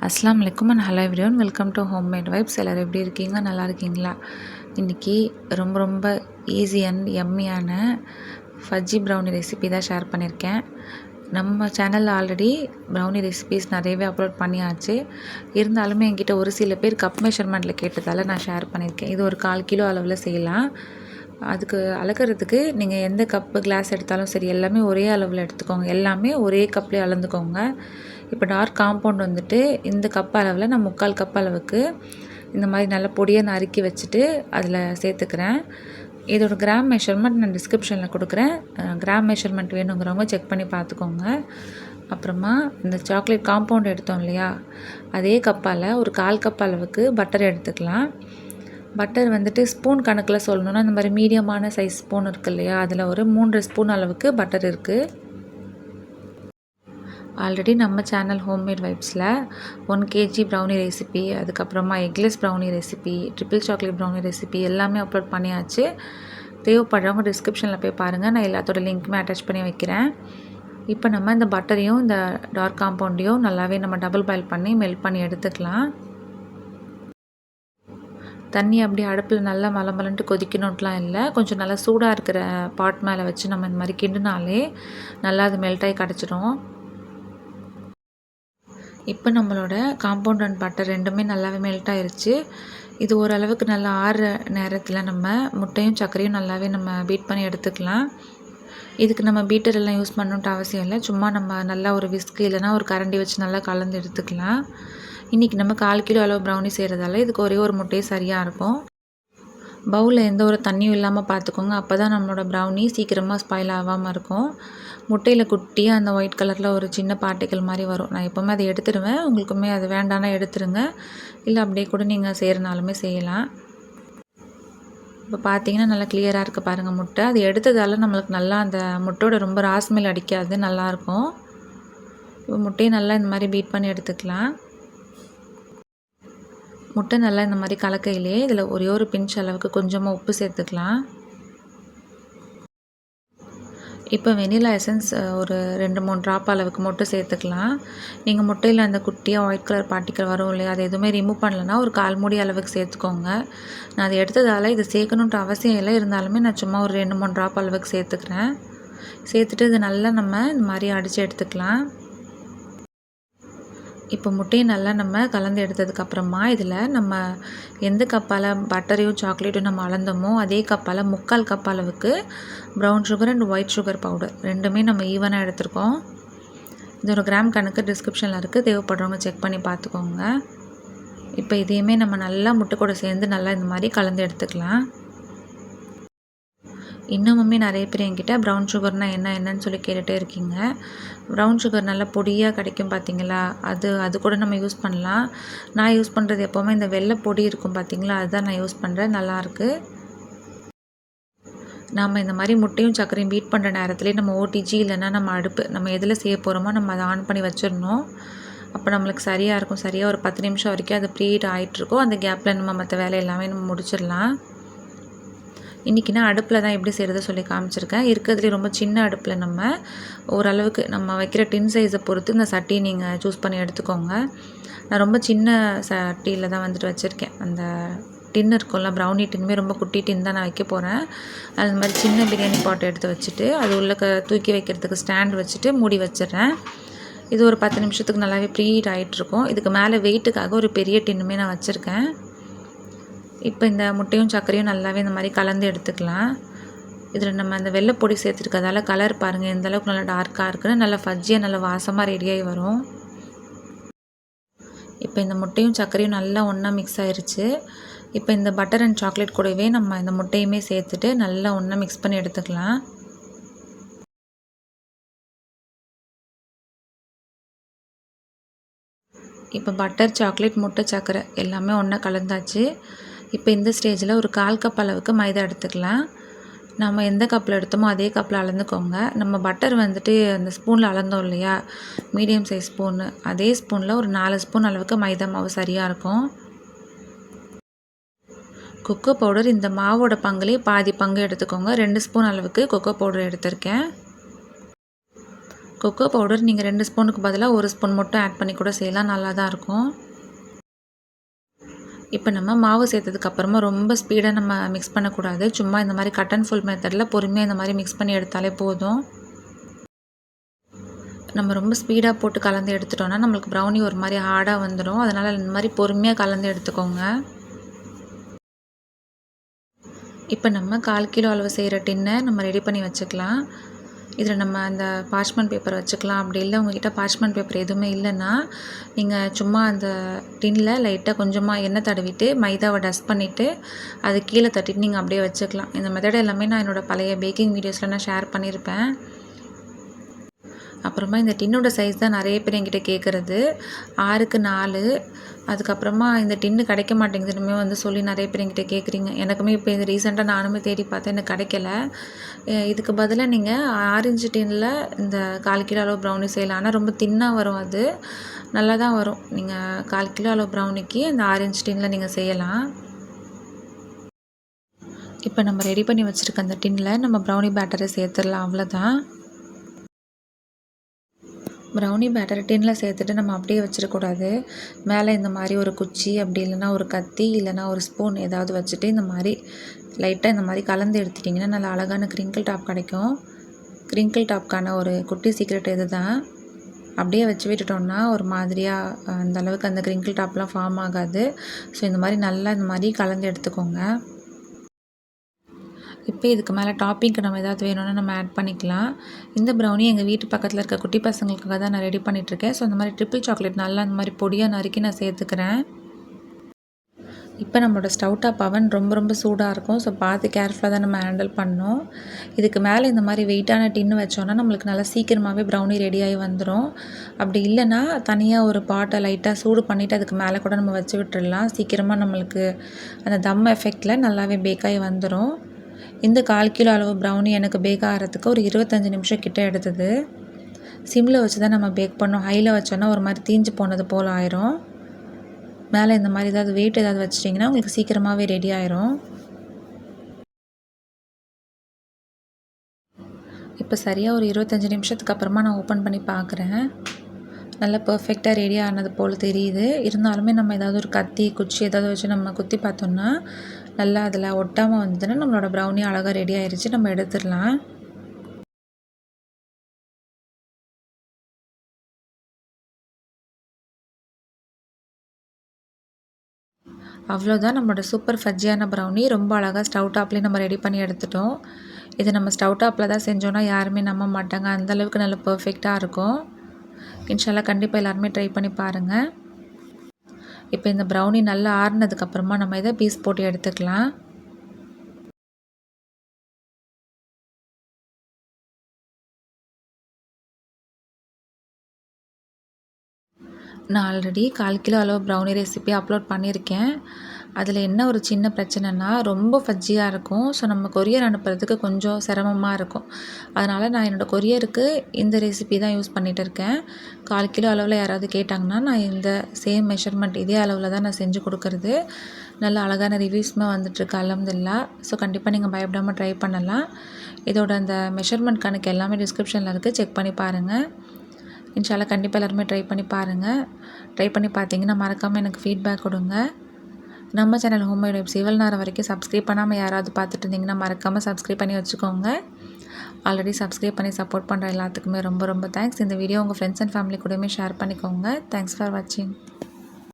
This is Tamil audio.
அஸ்ஸலாமு அலைக்கும் and hello everyone, welcome to Homemade Vibes. எல்லோரும் எப்படி இருக்கீங்க? நல்லா இருக்கீங்களா? இன்றைக்கி ரொம்ப ஈஸி அண்ட் எம்மியான ஃபஜ்ஜி ப்ரௌனி ரெசிபி தான் ஷேர் பண்ணியிருக்கேன். நம்ம சேனலில் ஆல்ரெடி ப்ரௌனி ரெசிபீஸ் நிறையவே அப்லோட் பண்ணியாச்சு. இருந்தாலுமே என்கிட்ட ஒரு சில பேர் கப் மெஷர்மெண்ட்டில் கேட்டதால் நான் ஷேர் பண்ணியிருக்கேன். இது ஒரு 1/4 கிலோ அளவில் செய்யலாம். அதுக்கு அளக்கிறதுக்கு நீங்கள் எந்த கப்பு கிளாஸ் எடுத்தாலும் சரி, எல்லாமே ஒரே அளவில் எடுத்துக்கோங்க. எல்லாமே ஒரே கப்லேயே அளந்துக்கோங்க. இப்போ டார்க் காம்பவுண்ட் வந்துட்டு இந்த கப் அளவில் நான் 3/4 கப் அளவுக்கு இந்த மாதிரி நல்லா பொடியாக நறுக்கி வச்சுட்டு அதில் சேர்த்துக்கிறேன். இதோட கிராம் மெஷர்மெண்ட் நான் டிஸ்கிரிப்ஷனில் கொடுக்குறேன். கிராம் மெஷர்மெண்ட் வேணுங்கிறவங்க செக் பண்ணி பார்த்துக்கோங்க. அப்புறமா இந்த சாக்லேட் காம்பவுண்ட் எடுத்தோம் இல்லையா, அதே கப்பால் ஒரு 1/4 கப் அளவுக்கு பட்டர் எடுத்துக்கலாம். பட்டர் வந்துட்டு ஸ்பூன் கணக்கில் சொல்லணுன்னா இந்த மாதிரி மீடியமான சைஸ் ஸ்பூன் இருக்குது இல்லையா, அதில் ஒரு 3 ஸ்பூன் அளவுக்கு பட்டர் இருக்குது. ஆல்ரெடி நம்ம சேனல் ஹோம்மேட் வைப்ஸில் 1 kg ப்ரௌனி ரெசிபி, அதுக்கப்புறமா eggless brownie recipe, triple chocolate brownie recipe எல்லாமே அப்லோட் பண்ணியாச்சு. தேவைப்படுறவங்க டிஸ்கிரிப்ஷனில் போய் பாருங்கள். நான் எல்லாத்தோட லிங்க்குமே அட்டாச் பண்ணி வைக்கிறேன். இப்போ நம்ம இந்த பட்டரையும் இந்த டார்க் காம்பவுண்டையும் நல்லாவே நம்ம டபுள் பாயில் பண்ணி மெல்ட் பண்ணி எடுத்துக்கலாம். தண்ணி அப்படியே அடுப்பில் நல்லா மலமலன்ட்டு கொதிக்கணுன்ட்டுலாம் இல்லை. கொஞ்சம் நல்லா சூடாக இருக்கிற பாட் மேலே வச்சு நம்ம இந்த மாதிரி கிண்டுனாலே நல்லா அது மெல்ட் ஆகி கிடச்சிடும். இப்போ நம்மளோட காம்பவுண்ட் அண்ட் பட்டர் ரெண்டுமே நல்லாவே மெல்ட் ஆயிடுச்சு. இது ஓரளவுக்கு நல்லா ஆறுற நேரத்தில் நம்ம முட்டையும் சர்க்கரையும் நல்லாவே நம்ம பீட் பண்ணி எடுத்துக்கலாம். இதுக்கு நம்ம பீட்டர் எல்லாம் யூஸ் பண்ணணுன்ட்டு அவசியம் இல்லை. சும்மா நம்ம நல்லா ஒரு விஸ்கு இல்லைனா ஒரு கரண்டி வச்சு நல்லா கலந்து எடுத்துக்கலாம். இன்றைக்கி நம்ம 1/4 கிலோ அளவு ப்ரௌனி செய்கிறதால இதுக்கு ஒரே ஒரு முட்டையே சரியாக இருக்கும். பவுலில் எந்த ஒரு தண்ணியும் இல்லாமல் பார்த்துக்கோங்க. அப்போ தான் நம்மளோட ப்ரௌனி சீக்கிரமாக ஸ்பாயில் ஆகாமல் இருக்கும். முட்டையில் குட்டியாக அந்த ஒயிட் கலரில் ஒரு சின்ன பார்ட்டிக்கல் மாதிரி வரும். நான் எப்போவுமே அதை எடுத்துடுவேன். உங்களுக்குமே அது வேண்டானா எடுத்துருங்க. இல்லை அப்படியே கூட நீங்கள் செய்கிறனாலுமே செய்யலாம். இப்போ பார்த்தீங்கன்னா நல்லா கிளியராக இருக்குது பாருங்கள் முட்டை. அது எடுத்ததால் நம்மளுக்கு நல்லா அந்த முட்டையோட ரொம்ப ராஸ்மெல் அடிக்காது, நல்லாயிருக்கும். இப்போ முட்டையை நல்லா இந்த மாதிரி பீட் பண்ணி எடுத்துக்கலாம். முட்டை நல்லா இந்த மாதிரி கலக்கையிலே இதில் ஒரே ஒரு பிஞ்ச் அளவுக்கு கொஞ்சமாக உப்பு சேர்த்துக்கலாம். இப்போ வெனிலா எசன்ஸ் ஒரு 2-3 ட்ராப் அளவுக்கு மட்டும் சேர்த்துக்கலாம். நீங்கள் முட்டையில் அந்த குட்டியாக ஒயிட் கலர் பார்ட்டிக்கல் வரும் இல்லையா, அதை எதுவுமே ரிமூவ் பண்ணலன்னா ஒரு 1/4 மூடி அளவுக்கு சேர்த்துக்கோங்க. நான் அதை எடுத்ததால் இது சேர்க்கணுன்ட்டு அவசியம் இல்லை. இருந்தாலுமே நான் சும்மா ஒரு 2-3 ட்ராப் அளவுக்கு சேர்த்துக்கிறேன். சேர்த்துட்டு இது நல்லா நம்ம இந்த மாதிரி அடித்து எடுத்துக்கலாம். இப்போ முட்டையை நல்லா நம்ம கலந்து எடுத்ததுக்கப்புறமா இதில் நம்ம எந்த கப்பால் பட்டரையும் சாக்லேட்டும் நம்ம அளந்தோமோ அதே கப்பால் 3/4 கப் அளவுக்கு brown sugar and white sugar powder ரெண்டுமே நம்ம ஈவனாக எடுத்துருக்கோம். இதோட கிராம் கணக்கு டிஸ்கிரிப்ஷனில் இருக்குது. தேவைப்படுறவங்க செக் பண்ணி பார்த்துக்கோங்க. இப்போ இதையுமே நம்ம நல்லா முட்டை கூட சேர்ந்து நல்லா இந்த மாதிரி கலந்து எடுத்துக்கலாம். இன்னமுமே நிறைய பேர் என்கிட்ட ப்ரௌன் சுகர்னால் என்னன்னு சொல்லி கேட்டுகிட்டே இருக்கீங்க. ப்ரௌன் சுகர் நல்லா பொடியாக கிடைக்கும் பார்த்தீங்களா, அது கூட நம்ம யூஸ் பண்ணலாம். நான் யூஸ் பண்ணுறது எப்போவுமே இந்த வெள்ளை பொடி இருக்கும் பார்த்தீங்களா, அதுதான் நான் யூஸ் பண்ணுறேன். நல்லாயிருக்கு. நம்ம இந்த மாதிரி முட்டையும் சர்க்கரையும் பீட் பண்ணுற நேரத்துலேயே நம்ம ஓடிஜி இல்லைன்னா நம்ம அடுப்பு நம்ம எதில் செய்ய போகிறோமோ நம்ம அதை ஆன் பண்ணி வச்சிடணும். அப்போ நம்மளுக்கு சரியாக இருக்கும். சரியாக ஒரு 10 நிமிஷம் வரைக்கும் அது ப்ரீஹீட் ஆகிட்ருக்கும். அந்த கேப்பில் நம்ம மற்ற வேலை எல்லாமே நம்ம முடிச்சிடலாம். இன்றைக்கி நான் அடுப்பில் தான் எப்படி செய்கிறது சொல்லி காமிச்சிருக்கேன். இருக்கிறதுலே ரொம்ப சின்ன அடுப்பில் நம்ம ஓரளவுக்கு நம்ம வைக்கிற டின் சைஸை பொறுத்து இந்த சட்டியை நீங்கள் சூஸ் பண்ணி எடுத்துக்கோங்க. நான் ரொம்ப சின்ன சட்டியில் தான் வந்துட்டு வச்சுருக்கேன். அந்த டின் இருக்கும்ல, ப்ரௌனி டின்மே ரொம்ப குட்டி டின் தான் நான் வைக்க போகிறேன். அது மாதிரி சின்ன பிரியாணி பாட் எடுத்து வச்சுட்டு அது உள்ள தூக்கி வைக்கிறதுக்கு ஸ்டாண்ட் வச்சுட்டு மூடி வச்சிடுறேன். இது ஒரு 10 நிமிஷத்துக்கு நல்லாவே ப்ரீஹீட் ஆகிட்ருக்கும். இதுக்கு மேலே வெயிட்டுக்காக ஒரு பெரிய டின்னுமே நான் வச்சுருக்கேன். இப்போ இந்த முட்டையும் சர்க்கரையும் நல்லாவே இந்த மாதிரி கலந்து எடுத்துக்கலாம். இதில் நம்ம அந்த வெள்ளை பொடி சேர்த்துருக்கதால கலர் பாருங்கள் எந்த அளவுக்கு நல்லா டார்க்காக இருக்குன்னு, நல்லா ஃபஜ்ஜியாக நல்லா வாசமாக ரெடியாகி வரும். இப்போ இந்த முட்டையும் சர்க்கரையும் நல்லா ஒன்றா மிக்ஸ் ஆயிடுச்சு. இப்போ இந்த பட்டர் அண்ட் சாக்லேட் கூடவே நம்ம இந்த முட்டையுமே சேர்த்துட்டு நல்லா ஒன்றா மிக்ஸ் பண்ணி எடுத்துக்கலாம். இப்போ பட்டர், சாக்லேட், முட்டை, சர்க்கரை எல்லாமே ஒன்றா கலந்தாச்சு. இப்போ இந்த ஸ்டேஜில் ஒரு 1/4 கப் அளவுக்கு மைதா எடுத்துக்கலாம். நம்ம எந்த கப்பில் எடுத்தோமோ அதே கப்பில் அளந்துக்கோங்க. நம்ம பட்டர் வந்துட்டு அந்த ஸ்பூனில் அளந்தோம் இல்லையா, மீடியம் சைஸ் ஸ்பூனு, அதே ஸ்பூனில் ஒரு 4 ஸ்பூன் அளவுக்கு மைதா மாவு சரியாக இருக்கும். கொக்கோ பவுடர் இந்த மாவோட பங்குலேயே பாதி பங்கு எடுத்துக்கோங்க. 2 ஸ்பூன் அளவுக்கு கொக்கோ பவுடர் எடுத்திருக்கேன். கொக்கோ பவுடர் நீங்கள் 2 ஸ்பூனுக்கு பதிலாக 1 ஸ்பூன் மட்டும் ஆட் பண்ணி கூட செய்யலாம், நல்லா தான் இருக்கும். இப்போ நம்ம மாவு சேர்த்ததுக்கப்புறமா ரொம்ப ஸ்பீடாக நம்ம மிக்ஸ் பண்ணக்கூடாது. சும்மா இந்த மாதிரி கட் அண்ட் ஃபுல் மெத்தடில் பொறுமையாக இந்த மாதிரி மிக்ஸ் பண்ணி எடுத்தாலே போதும். நம்ம ரொம்ப ஸ்பீடாக போட்டு கலந்து எடுத்துட்டோம்னா நம்மளுக்கு ப்ரௌனி ஒரு மாதிரி ஹார்டாக வந்துடும். அதனால் இந்த மாதிரி பொறுமையாக கலந்து எடுத்துக்கோங்க. இப்போ நம்ம 1/4 கிலோ அளவு செய்கிற டின்னை நம்ம ரெடி பண்ணி வச்சுக்கலாம். இதில் நம்ம அந்த பார்ச்மெண்ட் பேப்பர் வச்சுக்கலாம். அப்படி இல்லை உங்கள்கிட்ட பார்ச்மெண்ட் பேப்பர் எதுவுமே இல்லைன்னா நீங்கள் சும்மா அந்த டின்னில் லைட்டாக கொஞ்சமாக எண்ணெய் தடவிட்டு மைதாவை டஸ்ட் பண்ணிவிட்டு அது கீழே தட்டிட்டு நீங்கள் அப்படியே வச்சுக்கலாம். இந்த மெத்தட் எல்லாமே நான் என்னோடய பழைய பேக்கிங் வீடியோஸில் நான் ஷேர் பண்ணியிருப்பேன். அப்புறமா இந்த டின்னோட சைஸ் தான் நிறைய பேர் என்கிட்ட கேட்குறது, 6க்கு 4. அதுக்கப்புறமா இந்த டின்னு கிடைக்க மாட்டேங்குதுன்னு வந்து சொல்லி நிறைய பேர் என்கிட்ட கேட்குறீங்க. எனக்குமே இப்போ இது ரீசெண்டாக நானுமே தேடி பார்த்தேன், எனக்கு கிடைக்கல. இதுக்கு பதிலாக நீங்கள் 6 இன்ச்சு டின்னில் இந்த 1/4 கிலோ அளவு ப்ரௌனி செய்யலாம். ஆனால் ரொம்ப தின்னாக வரும், அது நல்லா தான் வரும். நீங்கள் 1/4 கிலோ அளவு ப்ரௌனிக்கு இந்த 6 இன்ச் டின்னில் நீங்கள் செய்யலாம். இப்போ நம்ம ரெடி பண்ணி வச்சுருக்க அந்த டின்னில் நம்ம ப்ரௌனி பேட்டரை சேர்த்துடலாம், அவ்வளோதான். ப்ரௌனி பேட்டர் டின்னில் சேர்த்துட்டு நம்ம அப்படியே வச்சிடக்கூடாது. மேலே இந்த மாதிரி ஒரு குச்சி, அப்படி இல்லைனா ஒரு கத்தி, இல்லைனா ஒரு ஸ்பூன் ஏதாவது வச்சுட்டு இந்த மாதிரி லைட்டாக இந்த மாதிரி கலந்து எடுத்துட்டிங்கன்னா நல்லா அழகான க்ரிங்கிள் டாப் கிடைக்கும். க்ரிங்கிள் டாப்க்கான ஒரு குட்டி சீக்ரெட் இது தான். அப்படியே வச்சு விட்டுட்டோம்னா ஒரு மாதிரியாக அந்த அளவுக்கு அந்த க்ரிங்கிள் டாப்லாம் ஃபார்ம் ஆகாது. ஸோ இந்த மாதிரி நல்லா இந்த மாதிரி கலந்து எடுத்துக்கோங்க. இப்போ இதுக்கு மேலே டாப்பிங்க்கு நம்ம ஏதாவது வேணும்னா நம்ம ஆட் பண்ணிக்கலாம். இந்த ப்ரௌனி எங்கள் வீட்டு பக்கத்தில் இருக்க குட்டி பசங்களுக்காக தான் நான் ரெடி பண்ணிகிட்ருக்கேன். ஸோ இந்த மாதிரி ட்ரிப்பிள் சாக்லேட் நல்லா இந்த மாதிரி பொடியாக நறுக்கி நான் சேர்த்துக்கிறேன். இப்போ நம்மளோட ஸ்டவ் டாப் அவன் ரொம்ப சூடாக இருக்கும். ஸோ பார்த்து கேர்ஃபுல்லாக தான் நம்ம ஹேண்டில் பண்ணணும். இதுக்கு மேலே இந்த மாதிரி வெயிட்டான டின்னு வச்சோன்னா நம்மளுக்கு நல்லா சீக்கிரமாகவே ப்ரௌனி ரெடியாகி வந்துடும். அப்படி இல்லைன்னா தனியாக ஒரு பாட்டை லைட்டாக சூடு பண்ணிவிட்டு அதுக்கு மேலே கூட நம்ம வச்சு விட்டுடலாம். சீக்கிரமாக நம்மளுக்கு அந்த தம் எஃபெக்டில் நல்லாவே பேக்காகி வந்துடும். இந்த 1/4 கிலோ அளவு ப்ரௌனி எனக்கு பேக் ஆகிறதுக்கு ஒரு 25 நிமிஷம் கிட்ட எடுத்தது. சிம்மில் வச்சு தான் நம்ம பேக் பண்ணோம். ஹையில் வச்சோன்னா ஒரு மாதிரி தீஞ்சு போனது போல் ஆயிரும். மேலே இந்த மாதிரி ஏதாவது வெயிட் ஏதாவது வச்சிட்டிங்கன்னா உங்களுக்கு சீக்கிரமாகவே ரெடி ஆயிரும். இப்போ சரியாக ஒரு 25 நிமிஷத்துக்கு அப்புறமா நான் ஓப்பன் பண்ணி பார்க்குறேன். நல்லா பர்ஃபெக்டாக ரெடி ஆனது போல் தெரியுது. இருந்தாலுமே நம்ம ஏதாவது ஒரு கத்தி, குச்சி ஏதாவது வச்சு நம்ம குத்தி பார்த்தோம்னா நல்லா அதில் ஒட்டாமல் வந்ததுன்னா நம்மளோட ப்ரௌனி அழகாக ரெடி ஆயிடுச்சு. நம்ம எடுத்துடலாம். அவ்வளோதான், நம்மளோட சூப்பர் ஃபஜ்ஜியான ப்ரௌனி ரொம்ப அழகாக ஸ்டவ் டாப்லேயே நம்ம ரெடி பண்ணி எடுத்துட்டோம். இதை நம்ம ஸ்டவ் டாப்பில் தான் செஞ்சோன்னா யாருமே நம்ப மாட்டாங்க, அந்தளவுக்கு நல்லா பர்ஃபெக்டாக இருக்கும். இன்ஷால்லா கண்டிப்பாக எல்லாருமே ட்ரை பண்ணி பாருங்கள். இப்போ இந்த ப்ரௌனி நல்லா ஆறுனதுக்கப்புறமா நம்ம இதை பீஸ் போட்டு எடுத்துக்கலாம். நான் ஆல்ரெடி 1/4 கிலோ அளவு ப்ரௌனி ரெசிபி அப்லோட் பண்ணியிருக்கேன். அதில் என்ன ஒரு சின்ன பிரச்சனைனா ரொம்ப ஃபஜ்ஜியாக இருக்கும். ஸோ நம்ம கொரியர் அனுப்புறதுக்கு கொஞ்சம் சிரமமாக இருக்கும். அதனால் நான் என்னோடய கொரியருக்கு இந்த ரெசிபி தான் யூஸ் பண்ணிகிட்டு இருக்கேன். 1/4 கிலோ அளவில் யாராவது கேட்டாங்கன்னா நான் இந்த சேம் மெஷர்மெண்ட் இதே அளவில் தான் நான் செஞ்சு கொடுக்குறது. நல்ல அழகான ரிவ்யூஸுமே வந்துட்டுருக்கு, அல்ஹம்துலில்லாஹ். ஸோ கண்டிப்பாக நீங்கள் பயப்படாமல் ட்ரை பண்ணலாம். இதோட அந்த மெஷர்மெண்ட் கணக்கு எல்லாமே டிஸ்கிரிப்ஷனில் இருக்குது, செக் பண்ணி பாருங்கள். இன்ஷால்லா கண்டிப்பாக எல்லாருமே ட்ரை பண்ணி பாருங்கள். ட்ரை பண்ணி பார்த்தீங்கன்னா மறக்காமல் எனக்கு ஃபீட்பேக் கொடுங்க. நம்ம சேனல் ஹோம்மேட் வைப்ஸ் இவ்வளோ நேரம் வரைக்கும் சப்ஸ்கிரைப் பண்ணாமல் யாராவது பார்த்துட்டு இருந்தீங்கன்னா மறக்காமல் சப்ஸ்கிரைப் பண்ணி வச்சுக்கோங்க. ஆல்ரெடி சப்ஸ்கிரைப் பண்ணி சப்போர்ட் பண்ணுற எல்லாத்துக்குமே ரொம்ப தேங்க்ஸ். இந்த வீடியோ உங்கள் ஃப்ரெண்ட்ஸ் அண்ட் ஃபேமிலி கூடயுமே ஷேர் பண்ணிக்கோங்க. தேங்க்ஸ் ஃபார் வாட்சிங்.